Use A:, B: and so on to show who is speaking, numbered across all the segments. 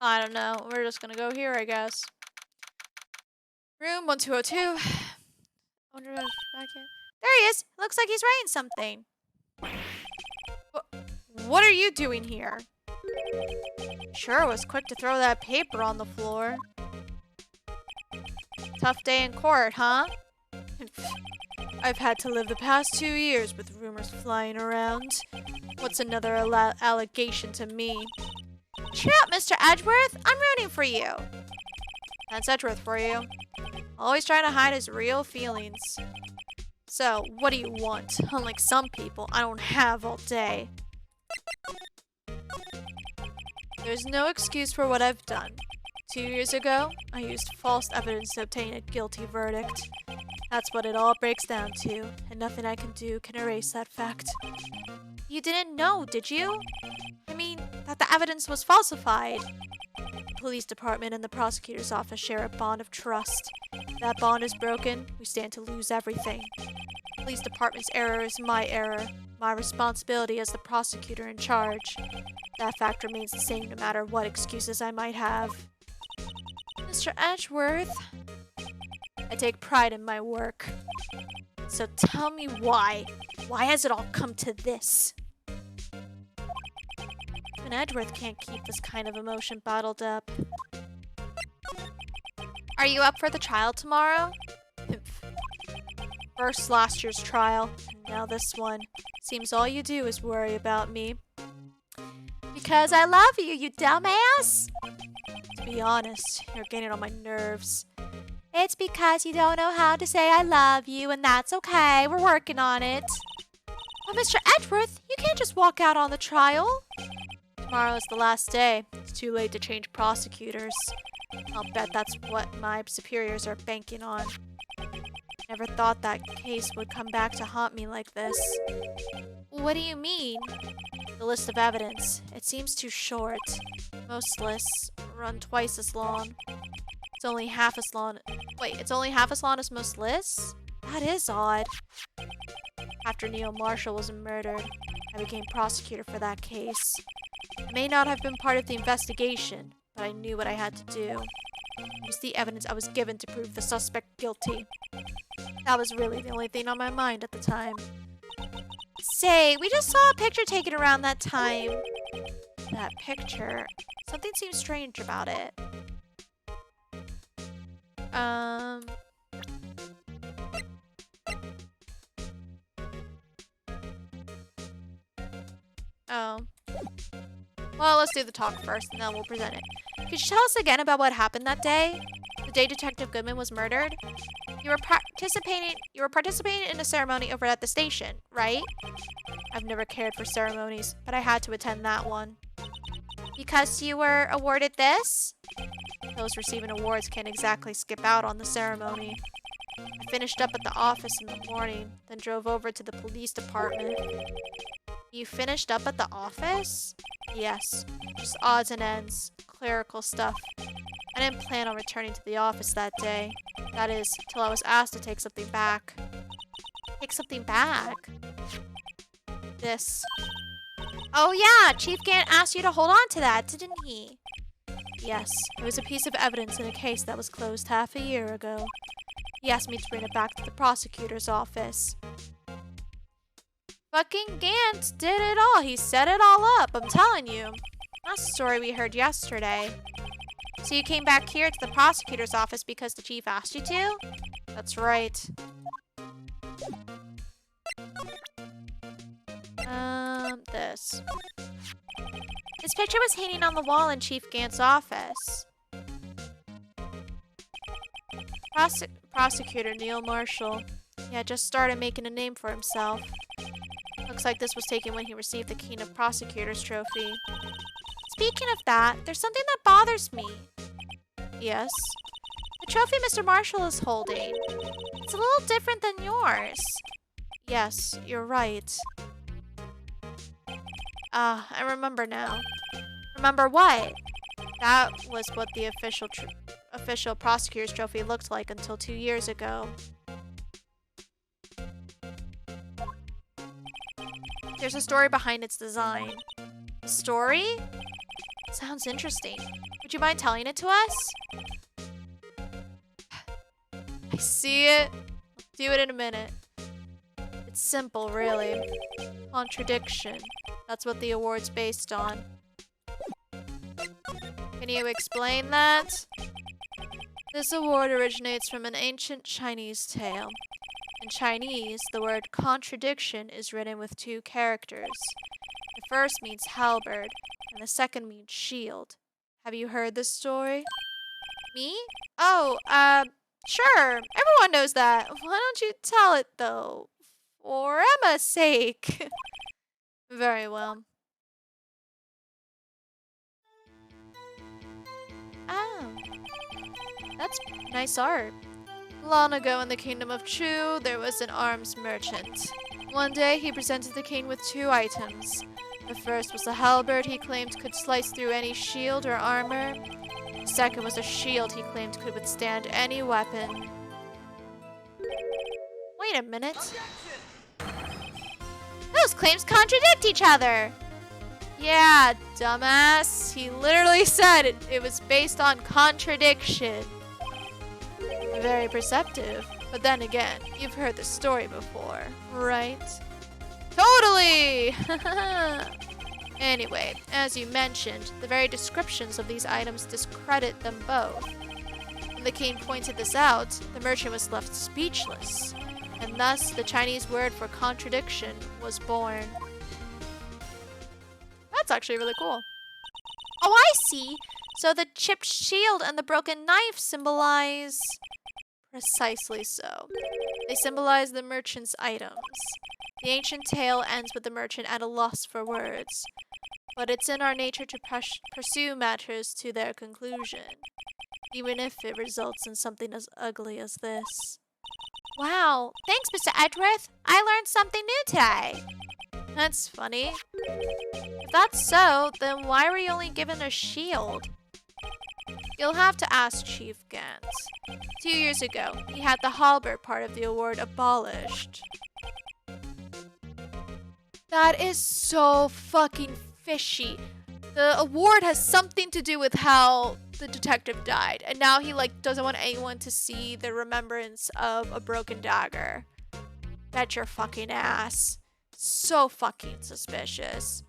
A: I don't know. We're just gonna go here, I guess. Room 1202. I wonder if back in. There he is. Looks like he's writing something. What are you doing here? Sure was quick to throw that paper on the floor. Tough day in court, huh? I've had to live the past 2 years with rumors flying around. What's another allegation to me? Cheer up, Mr. Edgeworth. I'm rooting for you. That's Edgeworth for you. Always trying to hide his real feelings. So, what do you want? Unlike some people, I don't have all day. There's no excuse for what I've done. 2 years ago, I used false evidence to obtain a guilty verdict. That's what it all breaks down to, and nothing I can do can erase that fact. You didn't know, did you? I mean, that the evidence was falsified. The police department and the prosecutor's office share a bond of trust. If that bond is broken, we stand to lose everything. The police department's error is my error, my responsibility as the prosecutor in charge. That fact remains the same no matter what excuses I might have. Mr. Edgeworth, I take pride in my work. So tell me why. Why has it all come to this? Even Edgeworth can't keep this kind of emotion bottled up. Are you up for the trial tomorrow? First last year's trial, and now this one. Seems all you do is worry about me. Because I love you, you dumbass! To be honest, you're getting on my nerves. It's because you don't know how to say I love you, and that's okay. We're working on it. But Mr. Edgeworth, you can't just walk out on the trial. Tomorrow is the last day. It's too late to change prosecutors. I'll bet that's what my superiors are banking on. Never thought that case would come back to haunt me like this. What do you mean? The list of evidence. It seems too short. Most lists run twice as long. It's only half as long. Wait, it's only half as long as most lists? That is odd. After Neil Marshall was murdered, I became prosecutor for that case. I may not have been part of the investigation, but I knew what I had to do. Use the evidence I was given to prove the suspect guilty. That was really the only thing on my mind at the time. Say, we just saw a picture taken around that time. That picture. Something seems strange about it. Oh. Well, let's do the talk first, and then we'll present it. Could you tell us again about what happened that day? The day Detective Goodman was murdered? You were participating in a ceremony over at the station, right? I've never cared for ceremonies, but I had to attend that one. Because you were awarded this? Those receiving awards can't exactly skip out on the ceremony. I finished up at the office in the morning, then drove over to the police department. You finished up at the office? Yes, just odds and ends, clerical stuff. I didn't plan on returning to the office that day. That is, till I was asked to take something back. Take something back? This. Oh yeah, Chief Gant asked you to hold on to that, didn't he? Yes, it was a piece of evidence in a case that was closed half a year ago. He asked me to bring it back to the prosecutor's office. Fucking Gant did it all. He set it all up, I'm telling you. That's the story we heard yesterday. So you came back here to the prosecutor's office because the chief asked you to? That's right. This. This picture was hanging on the wall in Chief Gant's office. Prosecutor Neil Marshall. He had just started making a name for himself. Looks like this was taken when he received the King of Prosecutors trophy. Speaking of that, there's something that bothers me. Yes? The trophy Mr. Marshall is holding. It's a little different than yours. Yes, you're right. I remember now. Remember what? That was what the official prosecutor's trophy looked like until 2 years ago. There's a story behind its design. A story? Sounds interesting. Would you mind telling it to us? I see it. I'll do it in a minute. It's simple, really. Contradiction. That's what the award's based on. Can you explain that? This award originates from an ancient Chinese tale. In Chinese, the word contradiction is written with 2 characters. The first means halberd, and the second means shield. Have you heard this story? Me? Oh, sure. Everyone knows that. Why don't you tell it, though? For Emma's sake. Very well. Oh. That's nice art. Long ago in the kingdom of Chu, there was an arms merchant. One day, he presented the king with 2 items. The first was a halberd he claimed could slice through any shield or armor. The second was a shield he claimed could withstand any weapon. Wait a minute. Those claims contradict each other! Yeah, dumbass. He literally said it was based on contradiction. Very perceptive. But then again, you've heard the story before, right? Totally! Anyway, as you mentioned, the very descriptions of these items discredit them both. When the king pointed this out, the merchant was left speechless, and thus the Chinese word for contradiction was born. That's actually really cool. Oh, I see! So the chipped shield and the broken knife symbolize... Precisely so. They symbolize the merchant's items. The ancient tale ends with the merchant at a loss for words. But it's in our nature to pursue matters to their conclusion, even if it results in something as ugly as this. Wow, thanks, Mr. Edgeworth. I learned something new today. That's funny. If that's so, then why were you only given a shield? You'll have to ask Chief Gantz. 2 years ago, he had the halberd part of the award abolished. That is so fucking fishy. The award has something to do with how the detective died, and now he doesn't want anyone to see the remembrance of a broken dagger. Bet your fucking ass. So fucking suspicious.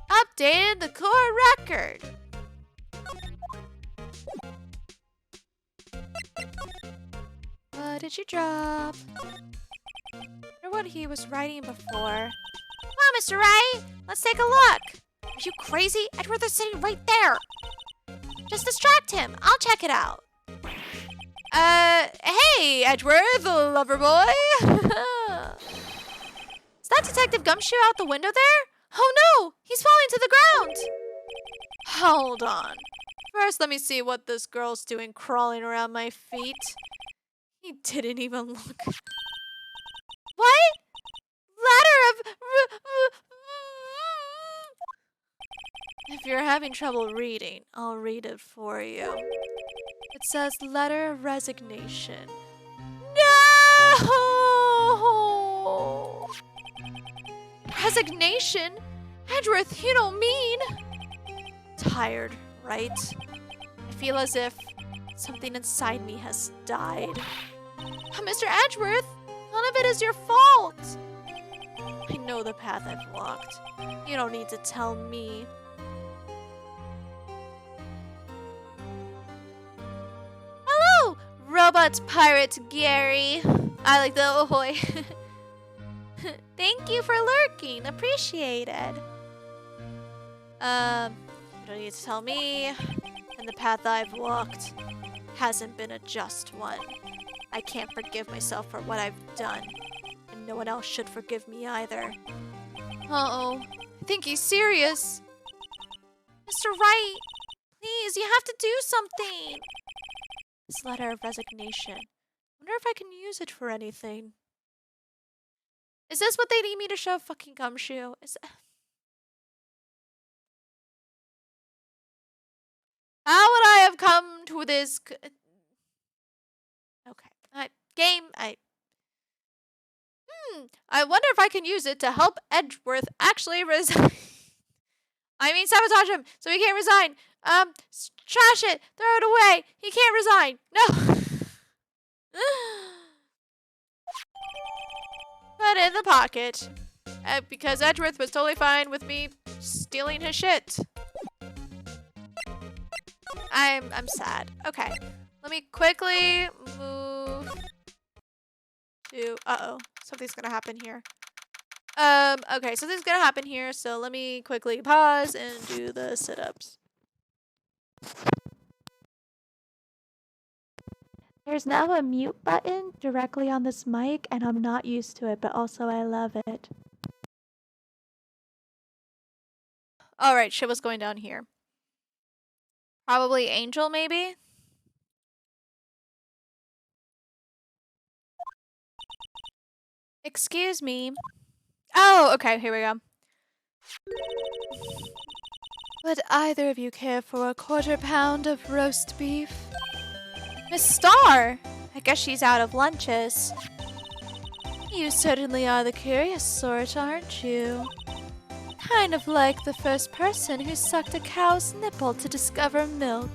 A: Updated the core record. What did you drop? I wonder what he was writing before. Come on, Mr. Wright. Let's take a look. Are you crazy? Edgeworth is sitting right there. Just distract him. I'll check it out. Hey, Edgeworth, lover boy. Is that Detective Gumshoe out the window there? Oh no, he's falling to the ground. Hold on. First, let me see what this girl's doing crawling around my feet. He didn't even look. What? Ladder of... If you're having trouble reading, I'll read it for you. It says letter of resignation. No! Resignation? Edgeworth, you don't mean... Tired, right? I feel as if something inside me has died. Mr. Edgeworth, none of it is your fault. I know the path I've walked. You don't need to tell me. Hello, robot pirate Gary. I like the ahoy. Thank you for lurking. Appreciated. You don't need to tell me. And the path I've walked hasn't been a just one. I can't forgive myself for what I've done. And no one else should forgive me either. Uh-oh. I think he's serious. Mr. Wright, please, you have to do something. This letter of resignation. Wonder if I can use it for anything. Is this what they need me to show fucking Gumshoe? How would I have come to this? Okay. Game. I wonder if I can use it to help Edgeworth actually resign. I mean, sabotage him so he can't resign. Trash it. Throw it away. He can't resign. No. Put it in the pocket. Because Edgeworth was totally fine with me stealing his shit. I'm sad. Okay. Let me quickly move to... Uh-oh. Something's gonna happen here. Okay, something's gonna happen here, so let me quickly pause and do the sit-ups. There's now a mute button directly on this mic, and I'm not used to it, but also I love it. Alright, shit was going down here. Probably Angel, maybe? Excuse me. Oh, okay, here we go. Would either of you care for a quarter pound of roast beef? Miss Star! I guess she's out of lunches. You certainly are the curious sort, aren't you? Kind of like the first person who sucked a cow's nipple to discover milk.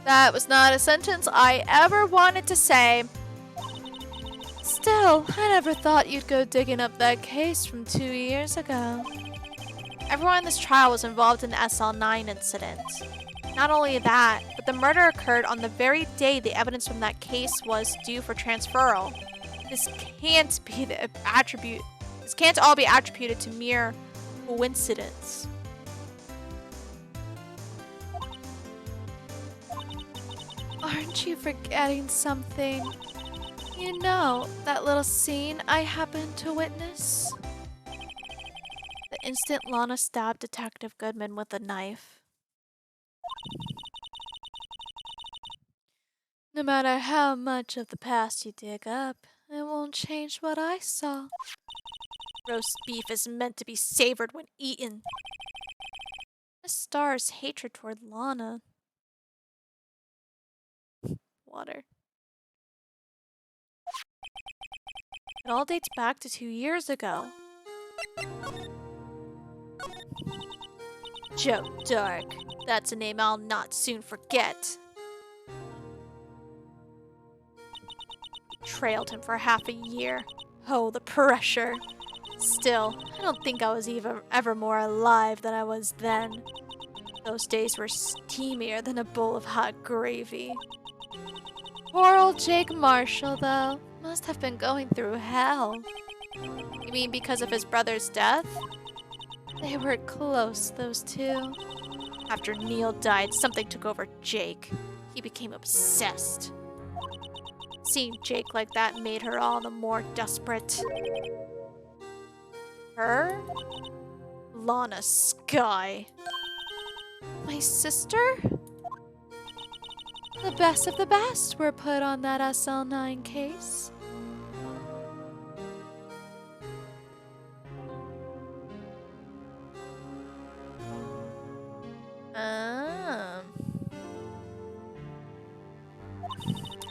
A: That was not a sentence I ever wanted to say. Still, I never thought you'd go digging up that case from 2 years ago. Everyone in this trial was involved in the SL9 incident. Not only that, but the murder occurred on the very day the evidence from that case was due for transferal. This can't all be attributed to mere coincidence. Aren't you forgetting something? You know, that little scene I happened to witness? The instant Lana stabbed Detective Goodman with a knife. No matter how much of the past you dig up, it won't change what I saw. Roast beef is meant to be savored when eaten. Miss Star's hatred toward Lana. Water. It all dates back to 2 years ago. Joe Dark. That's a name I'll not soon forget. Trailed him for half a year. Oh, the pressure. Still, I don't think I was ever more alive than I was then. Those days were steamier than a bowl of hot gravy. Poor old Jake Marshall, though, must have been going through hell. You mean because of his brother's death? They were close, those two. After Neil died, something took over Jake. He became obsessed. Seeing Jake like that made her all the more desperate. Her? Lana Skye. My sister? The best of the best were put on that SL9 case.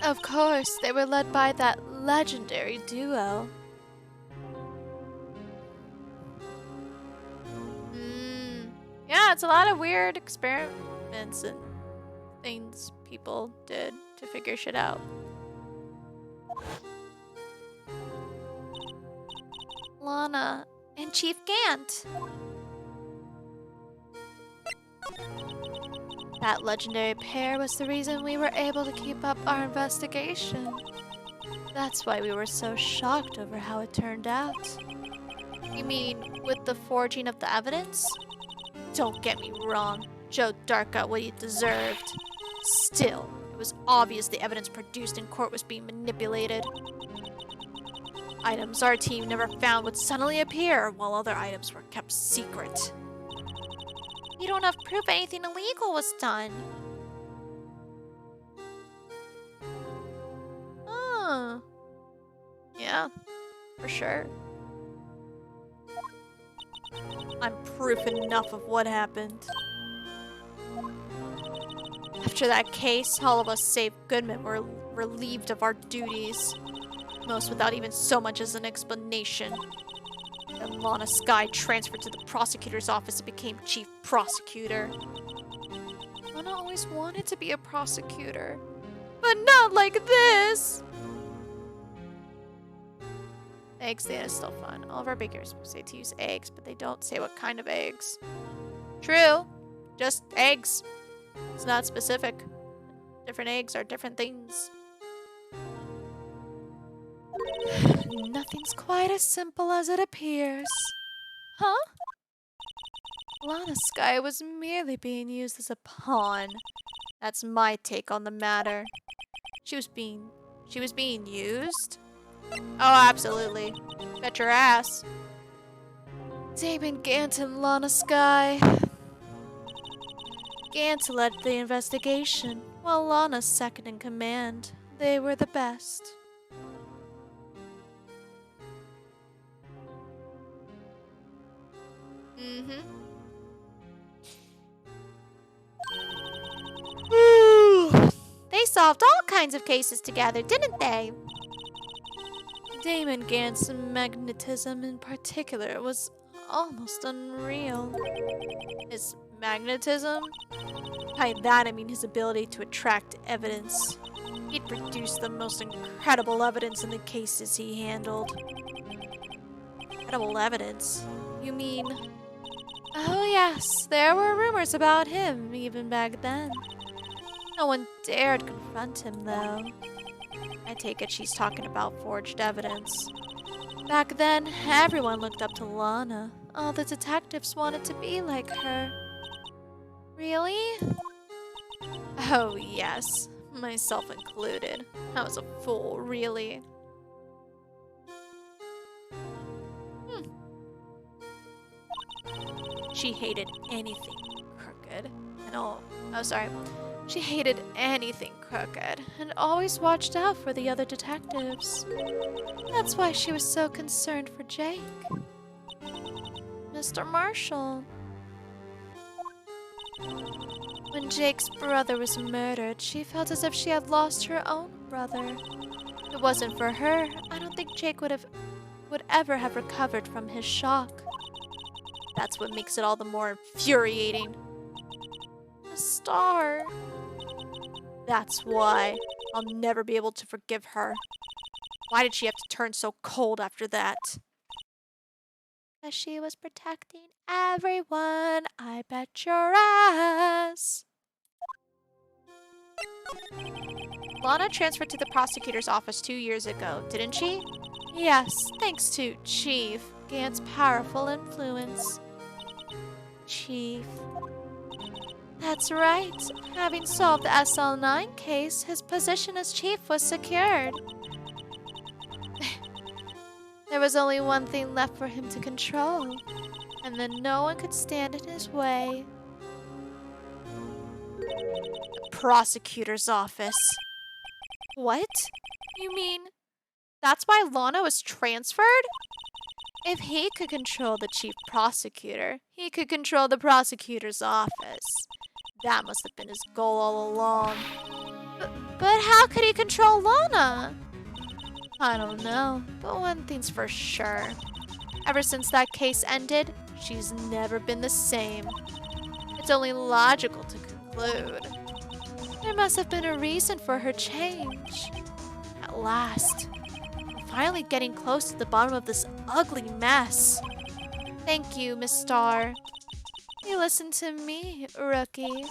A: Of course, they were led by that legendary duo. Yeah, it's a lot of weird experiments and things people did to figure shit out. Lana and Chief Gant. That legendary pair was the reason we were able to keep up our investigation. That's why we were so shocked over how it turned out. You mean with the forging of the evidence? Don't get me wrong, Joe Dark got what he deserved. Still, it was obvious the evidence produced in court was being manipulated. Items our team never found would suddenly appear, while other items were kept secret. You don't have proof anything illegal was done. Oh. Yeah, for sure. I'm proof enough of what happened. After that case, all of us save Goodman were relieved of our duties. Most without even so much as an explanation. Then Lana Skye transferred to the prosecutor's office and became chief prosecutor. Lana always wanted to be a prosecutor, but not like this! Eggs stand is still fun. All of our bakers say to use eggs, but they don't say what kind of eggs. True. Just eggs. It's not specific. Different eggs are different things. Nothing's quite as simple as it appears. Huh? Lana Skye was merely being used as a pawn. That's my take on the matter. She was being used? Oh, absolutely. Bet your ass. Damon Gant and Lana Skye. Gant led the investigation, while Lana's second in command. They were the best. They solved all kinds of cases together, didn't they? Damon Gant's magnetism in particular was almost unreal. His magnetism? By that I mean his ability to attract evidence. He'd produce the most incredible evidence in the cases he handled. Incredible evidence? You mean... Oh yes, there were rumors about him even back then. No one dared confront him, though. I take it she's talking about forged evidence. Back then, everyone looked up to Lana. All the detectives wanted to be like her. Really? Oh, yes. Myself included. I was a fool, really. She hated anything crooked. She hated anything crooked and always watched out for the other detectives. That's why she was so concerned for Jake. Mr. Marshall. When Jake's brother was murdered, she felt as if she had lost her own brother. If it wasn't for her, I don't think Jake would ever have recovered from his shock. That's what makes it all the more infuriating. A star. That's why I'll never be able to forgive her. Why did she have to turn so cold after that? Because she was protecting everyone. I bet your ass. Lana transferred to the prosecutor's office 2 years ago, didn't she? Yes, thanks to Chief Gant's powerful influence. Chief. That's right. Having solved the SL9 case, his position as chief was secured. There was only one thing left for him to control, and then no one could stand in his way. The prosecutor's office. What? You mean that's why Lana was transferred? If he could control the chief prosecutor, he could control the prosecutor's office. That must have been his goal all along. But how could he control Lana? I don't know, but one thing's for sure. Ever since that case ended, she's never been the same. It's only logical to conclude. There must have been a reason for her change. At last, I'm finally getting close to the bottom of this ugly mess. Thank you, Miss Starr. You listen to me, rookie.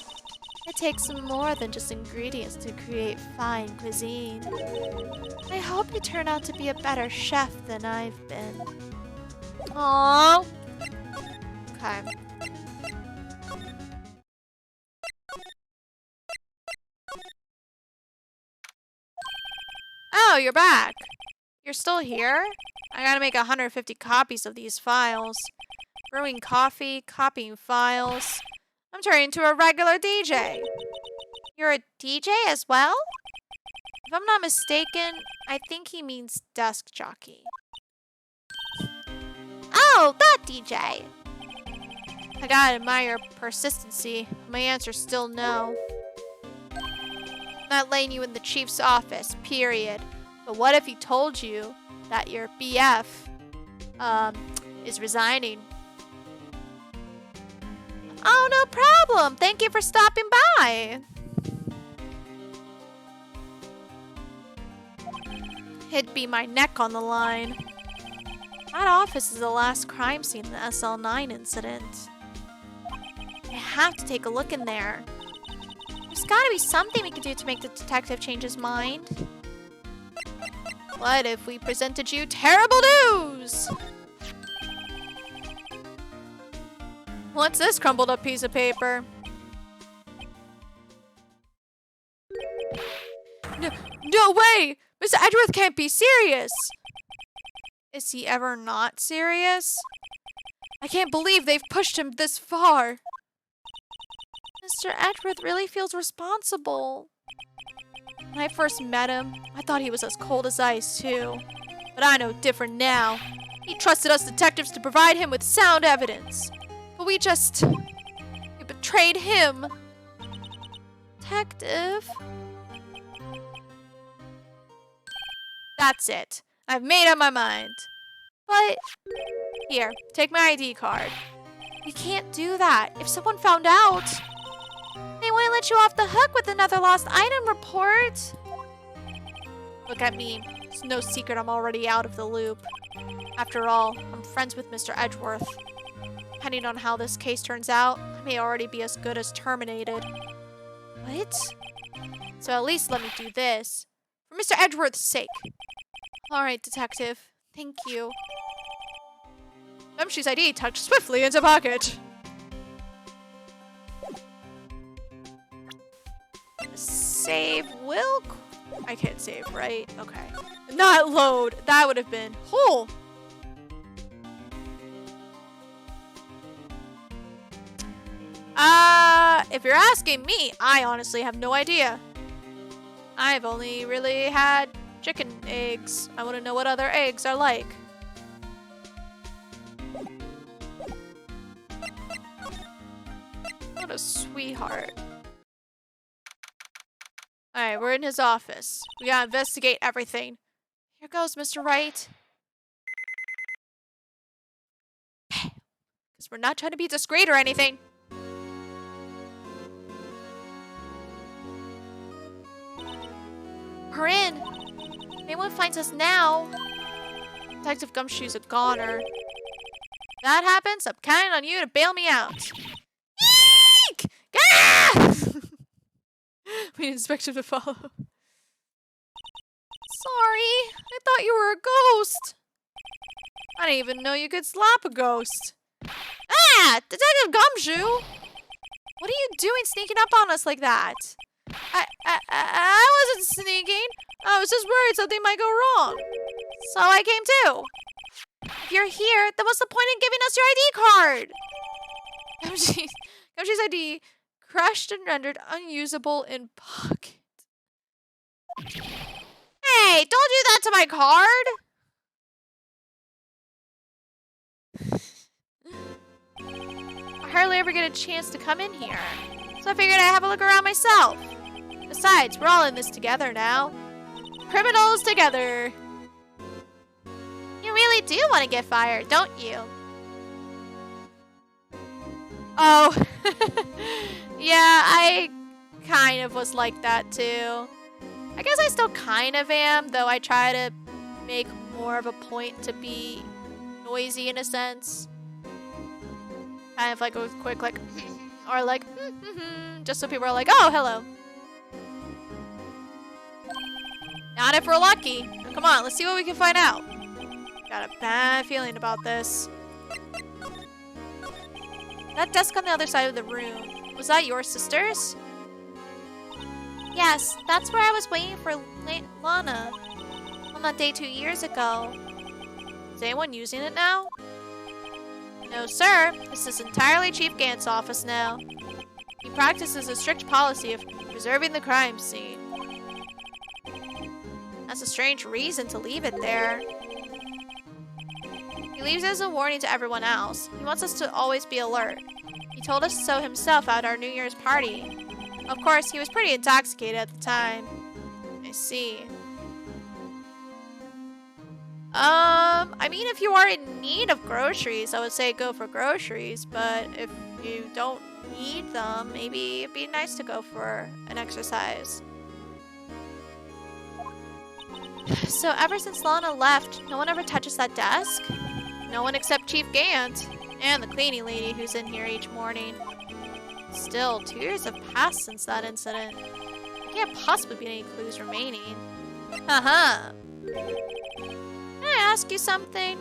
A: It takes more than just ingredients to create fine cuisine. I hope you turn out to be a better chef than I've been. Aww. Okay. Oh, you're back. You're still here? I gotta make 150 copies of these files. Brewing coffee, copying files. I'm turning into a regular DJ. You're a DJ as well? If I'm not mistaken, I think he means desk jockey. Oh, that DJ! I gotta admire your persistency. My answer's still no. Not letting you in the chief's office, period. But what if he told you that your BF, is resigning. Oh, no problem. Thank you for stopping by. It'd be my neck on the line. That office is the last crime scene in the SL9 incident. I have to take a look in there. There's gotta be something we can do to make the detective change his mind. What if we presented you terrible news? What's this crumpled up piece of paper? No way! Mr. Edgeworth can't be serious! Is he ever not serious? I can't believe they've pushed him this far. Mr. Edgeworth really feels responsible. When I first met him, I thought he was as cold as ice, too. But I know different now. He trusted us detectives to provide him with sound evidence. But we betrayed him. Detective? That's it. I've made up my mind. But, here, take my ID card. We can't do that. If someone found out, they wouldn't let you off the hook with another lost item report. Look at me. It's no secret I'm already out of the loop. After all, I'm friends with Mr. Edgeworth. Depending on how this case turns out, I may already be as good as terminated. What? So at least let me do this. For Mr. Edgeworth's sake. Alright, detective. Thank you. Gumshoe's ID tucked swiftly into pocket. Save will... I can't save, right? Okay. Not load. That would have been... Oh! If you're asking me, I honestly have no idea. I've only really had chicken eggs. I want to know what other eggs are like. What a sweetheart. Alright, we're in his office. We gotta investigate everything. Here goes, Mr. Wright. Because we're not trying to be discreet or anything. We're in. If anyone finds us now, Detective Gumshoe's a goner. If that happens, I'm counting on you to bail me out. Eek! Ah! We didn't expect him to follow. Sorry, I thought you were a ghost. I didn't even know you could slap a ghost. Ah! Detective Gumshoe! What are you doing sneaking up on us like that? I wasn't sneaking. I was just worried something might go wrong. So I came too. If you're here, then what's the point in giving us your ID card? Gumshoe's ID crushed and rendered unusable in pocket. Hey, don't do that to my card! I hardly ever get a chance to come in here, so I figured I'd have a look around myself. Besides, we're all in this together now. Criminals together! You really do want to get fired, don't you? Oh, yeah, I kind of was like that too. I guess I still kind of am, though I try to make more of a point to be noisy in a sense. Kind of like a quick like, or like, just so people are like, oh, hello. Not if we're lucky. Come on, let's see what we can find out. Got a bad feeling about this. That desk on the other side of the room, was that your sister's? Yes, that's where I was waiting for Lana on that day 2 years ago. Is anyone using it now? No, sir. This is entirely Chief Gant's office now. He practices a strict policy of preserving the crime scene. That's a strange reason to leave it there. He leaves it as a warning to everyone else. He wants us to always be alert. He told us so himself at our New Year's party. Of course, he was pretty intoxicated at the time. I see. I mean, if you are in need of groceries, I would say go for groceries, but if you don't need them, maybe it'd be nice to go for an exercise. So ever since Lana left, no one ever touches that desk? No one except Chief Gant and the cleaning lady who's in here each morning. Still, 2 years have passed since that incident. There can't possibly be any clues remaining. Haha. Can I ask you something?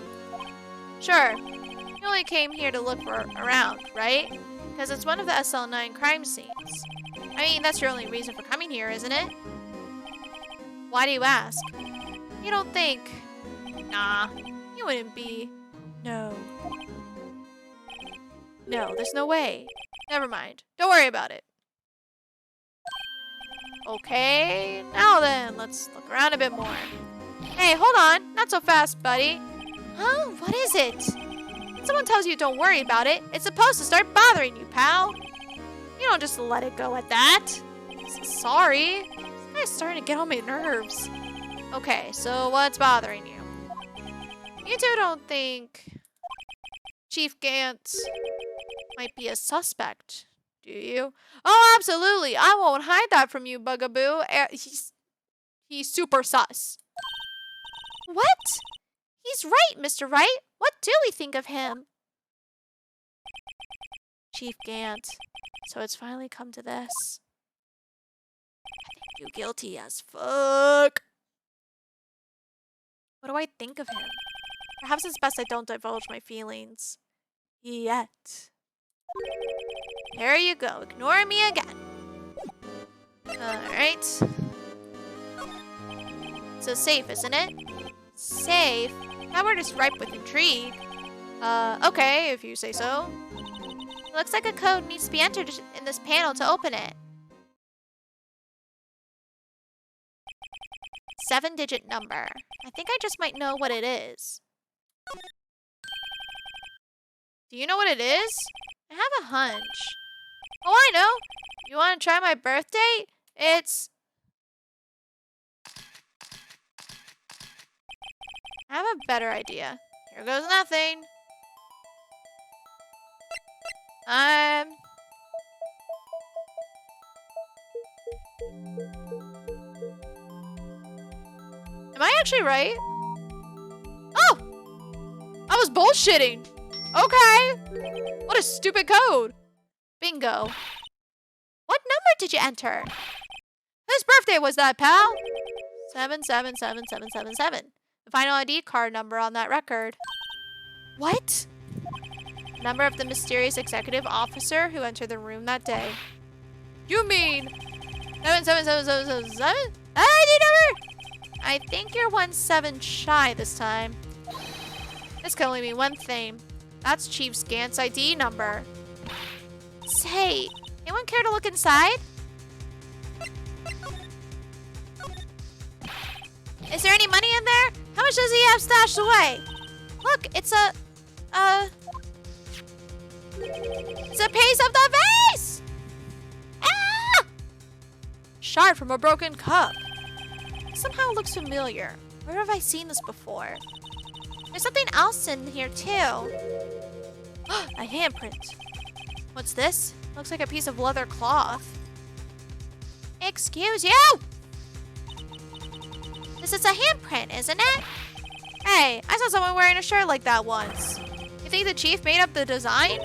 A: Sure. You only came here to look around, right? Because it's one of the SL9 crime scenes. I mean, that's your only reason for coming here, isn't it? Why do you ask? You don't think... Nah, you wouldn't be... No. No, there's no way. Never mind. Don't worry about it. Okay, now then, let's look around a bit more. Hey, hold on. Not so fast, buddy. Huh? What is it? Someone tells you don't worry about it, it's supposed to start bothering you, pal. You don't just let it go at that. Sorry. This guy's starting to get on my nerves. Okay, so what's bothering you? You two don't think Chief Gant might be a suspect, do you? Oh, absolutely. I won't hide that from you, Bugaboo. He's super sus. What? He's right, Mr. Wright. What do we think of him? Chief Gant. So it's finally come to this. I think you're guilty as fuck. What do I think of him? Perhaps it's best I don't divulge my feelings. Yet. There you go. Ignore me again. Alright. So safe, isn't it? Safe? That word is ripe with intrigue. Okay, if you say so. It looks like a code needs to be entered in this panel to open it. 7-digit number. I think I just might know what it is. Do you know what it is? I have a hunch. Oh, I know! You want to try my birth date? It's... I have a better idea. Here goes nothing. Am I actually right? Oh! I was bullshitting! Okay! What a stupid code! Bingo. What number did you enter? Whose birthday was that, pal? 777777. The final ID card number on that record. What? Number of the mysterious executive officer who entered the room that day. You mean 777777? ID number? I think you're 17 shy this time. This can only mean one thing. That's Chief Gant's ID number. Say, anyone care to look inside? Is there any money in there? How much does he have stashed away? Look, it's a piece of the vase! Ah! Shard from a broken cup. Somehow it looks familiar. Where have I seen this before? There's something else in here too. A handprint. What's this? Looks like a piece of leather cloth. Excuse you! This is a handprint, isn't it? Hey, I saw someone wearing a shirt like that once. You think the chief made up the design?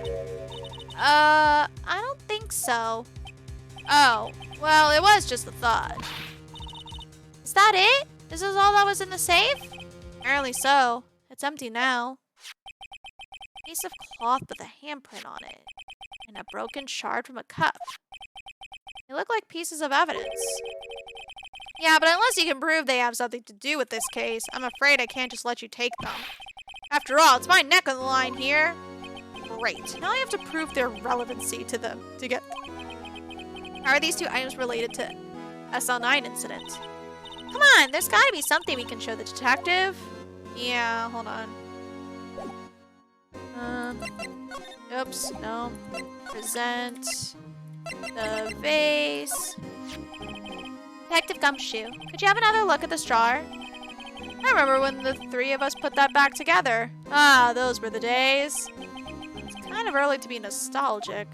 A: I don't think so. Oh, well, it was just a thought. Is that it? This is all that was in the safe? Apparently so. It's empty now. Piece of cloth with a handprint on it. And a broken shard from a cup. They look like pieces of evidence. Yeah, but unless you can prove they have something to do with this case, I'm afraid I can't just let you take them. After all, it's my neck on the line here. Great. Now I have to prove their relevancy to them to get them. How are these two items related to SL9 incident? Come on, there's gotta be something we can show the detective. Yeah, hold on. Oops, no. Present the vase. Detective Gumshoe, could you have another look at this jar? I remember when the three of us put that back together. Ah, those were the days. It's kind of early to be nostalgic.